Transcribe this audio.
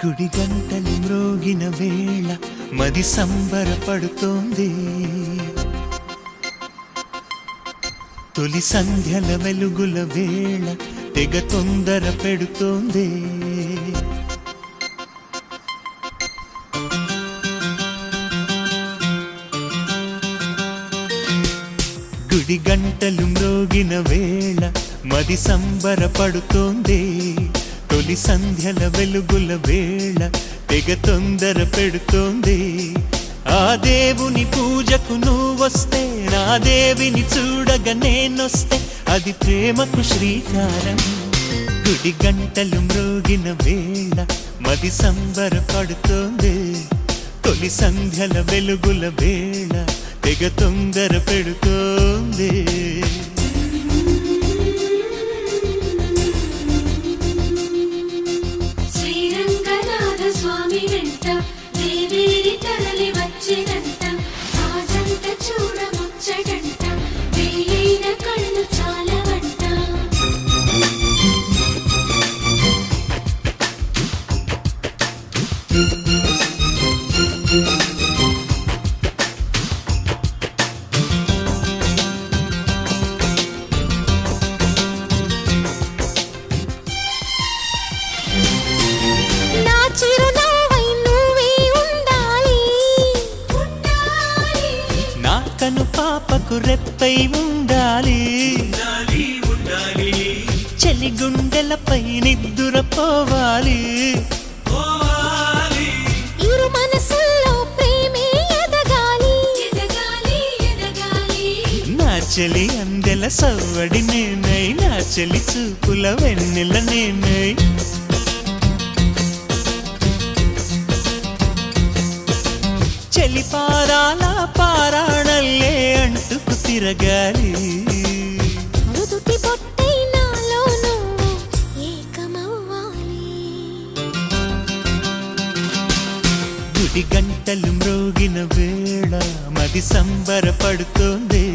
గుడి గంటలు మ్రోగిన వేళ మది సంబరపడుతోంది. తొలి సంధ్యల వెలుగుల వేళ తెగ తొందర పెడుతోంది. గుడి గంటలు మ్రోగిన వేళ మది సంబరపడుతోంది. తొలి సంధ్యల వెలుగుల వేళ తెగ తొందర పెడుతోంది. ఆ దేవుని పూజకు నువ్వొస్తే, నా దేవిని చూడగా నేనొస్తే, అది ప్రేమకు శ్రీకారం. గుడి గంటలు మ్రోగిన వేళ మది సంబరపడుతోంది. తొలి సంధ్యల వెలుగుల వేళ తెగ తొందర పెడుతోంది. స్వామి వెంట దేవేరి తరలి వచ్చినంత ఆజంట చూడ ముచ్చటంట వేయైన కళ్ళు చాలవంట. కను పాపకు రెప్పై ఉండాలి, చలి గుండెలపై నిద్దురపోవాలి. ఇరు మనసుల్లో ప్రేమే ఎదగాలి, నా చెలి అందెల సవ్వడి నేనై, నా చెలి చూపుల వెన్నెల నేనై. చెలి పారాల పారాణల్లే అంటుకు తిరగాలి. మృదుటి పొట్టై నాలో నువ్వు ఏకమవ్వాలి. గుడి గంటలు మ్రోగిన వేళ మది సంబరపడుతోంది.